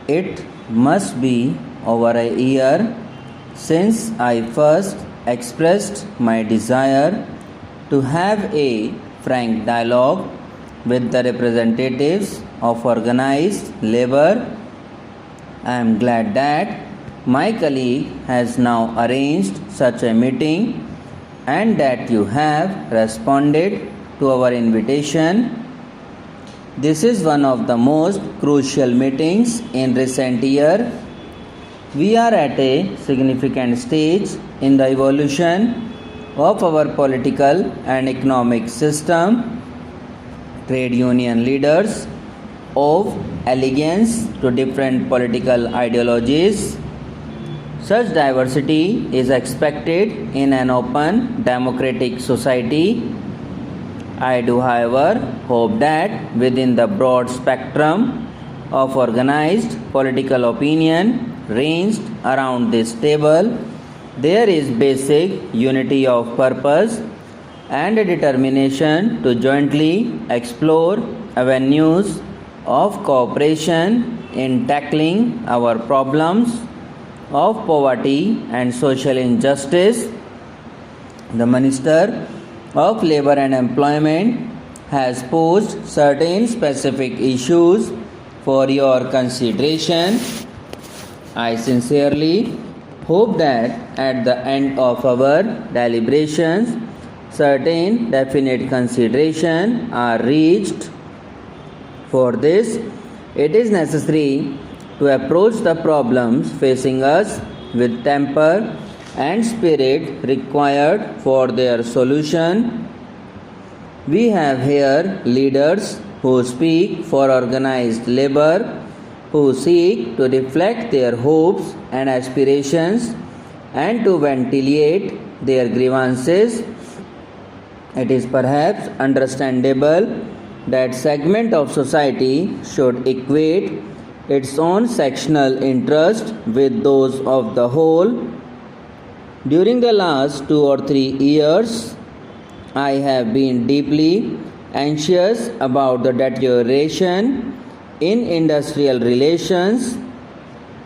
It must be over a year since I first expressed my desire to have a frank dialogue with the representatives of organized labor. I am glad that my colleague has now arranged such a meeting and that you have responded to our invitation. This is one of the most crucial meetings in recent years. We are at a significant stage in the evolution of our political and economic system. Trade union leaders of allegiance to different political ideologies. Such diversity is expected in an open democratic society. I do, however, hope that within the broad spectrum of organized political opinion ranged around this table, there is basic unity of purpose and a determination to jointly explore avenues of cooperation in tackling our problems of poverty and social injustice. The Minister of Labour and Employment has posed certain specific issues for your consideration. I sincerely hope that at the end of our deliberations, certain definite considerations are reached. For this, it is necessary to approach the problems facing us with temper and spirit required for their solution. We have here leaders who speak for organized labor, who seek to reflect their hopes and aspirations and to ventilate their grievances. It is perhaps understandable that segment of society should equate its own sectional interest with those of the whole. During the last 2 or 3 years, I have been deeply anxious about the deterioration in industrial relations.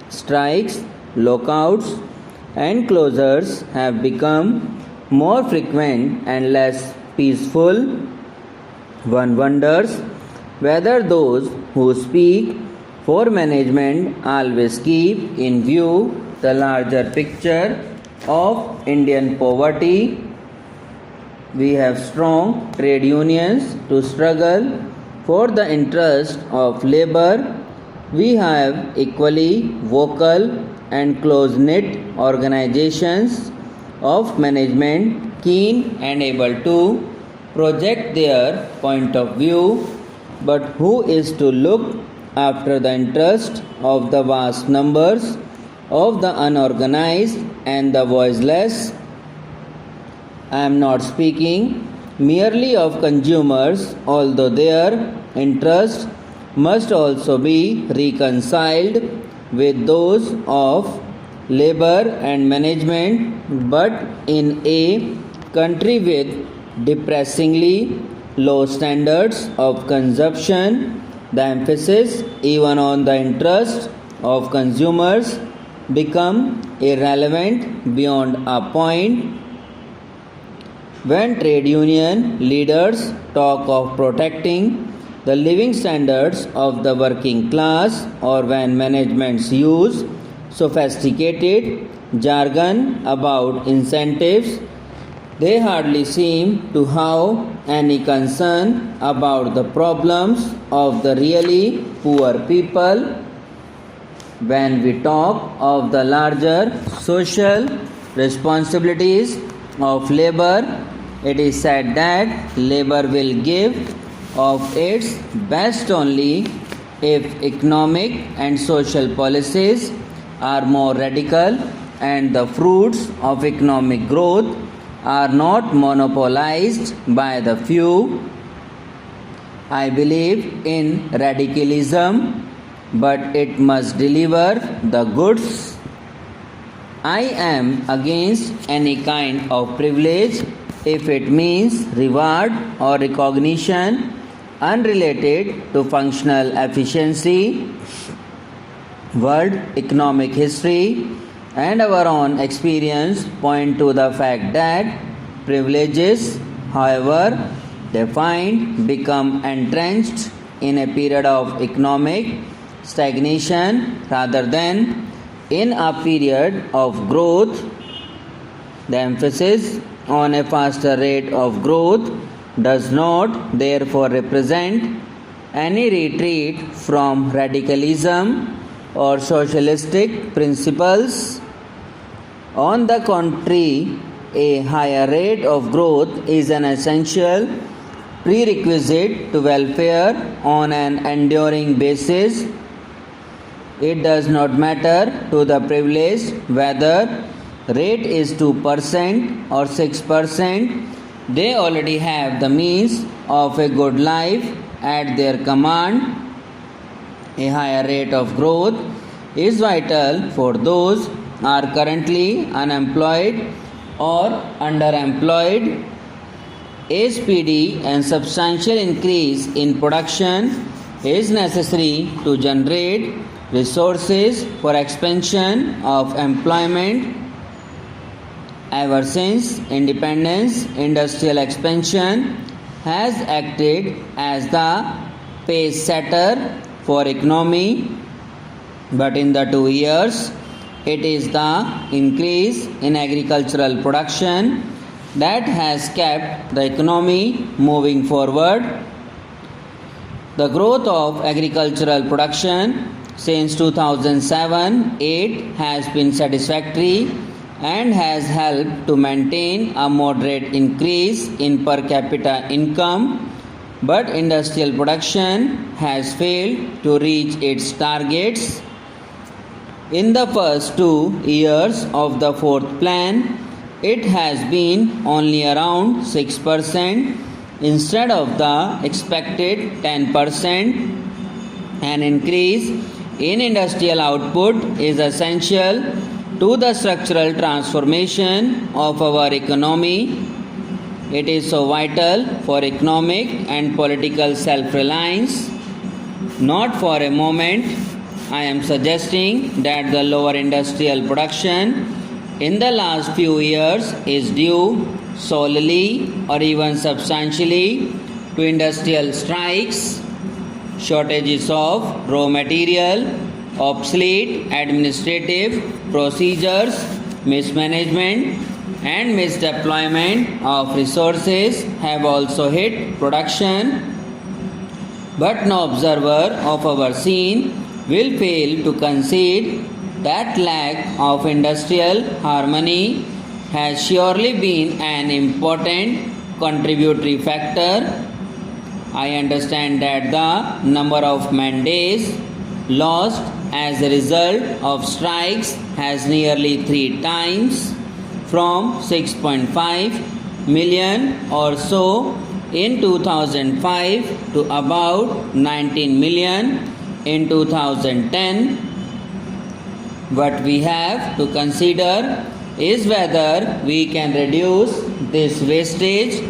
Strikes, lockouts, and closures have become more frequent and less peaceful. One wonders whether those who speak for management always keep in view the larger picture of Indian poverty. We have strong trade unions to struggle for the interest of labor. We have equally vocal and close-knit organizations of management keen and able to project their point of view, but who is to look after the interest of the vast numbers of the unorganized and the voiceless? I am not speaking merely of consumers, although their interests must also be reconciled with those of labor and management, but in a country with depressingly low standards of consumption, the emphasis even on the interest of consumers become irrelevant beyond a point. When trade union leaders talk of protecting the living standards of the working class, or when managements use sophisticated jargon about incentives, they hardly seem to have any concern about the problems of the really poor people. When we talk of the larger social responsibilities of labor, it is said that labor will give of its best only if economic and social policies are more radical and the fruits of economic growth are not monopolized by the few. I believe in radicalism, but it must deliver the goods. I am against any kind of privilege if it means reward or recognition unrelated to functional efficiency. World economic history and our own experience point to the fact that privileges, however defined, become entrenched in a period of economic stagnation rather than in a period of growth. The emphasis on a faster rate of growth does not therefore represent any retreat from radicalism or socialistic principles. On the contrary, a higher rate of growth is an essential prerequisite to welfare on an enduring basis. It does not matter to the privileged whether rate is 2% or 6%. They already have the means of a good life at their command. A higher rate of growth is vital for those who are currently unemployed or underemployed. A speedy and substantial increase in production is necessary to generate resources for expansion of employment. Ever since independence, industrial expansion has acted as the pace setter for economy, but in the 2 years it is the increase in agricultural production that has kept the economy moving forward. The growth of agricultural production since 2007-8 has been satisfactory and has helped to maintain a moderate increase in per capita income, but industrial production has failed to reach its targets. In the first 2 years of the fourth plan, it has been only around 6% instead of the expected 10%. An increase in industrial output is essential to the structural transformation of our economy. It is so vital for economic and political self-reliance. Not for a moment I am suggesting that the lower industrial production in the last few years is due solely or even substantially to industrial strikes, shortages of raw material, obsolete administrative procedures, mismanagement and misdeployment of resources have also hit production. But no observer of our scene will fail to concede that lack of industrial harmony has surely been an important contributory factor. I understand that the number of man days lost as a result of strikes has nearly 3 times, from 6.5 million or so in 2005 to about 19 million in 2010. What we have to consider is whether we can reduce this wastage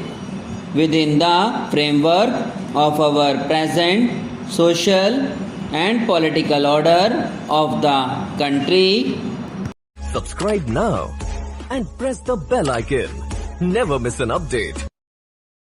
within the framework of our present social and political order of the country. Subscribe now and press the bell icon. Never miss an update.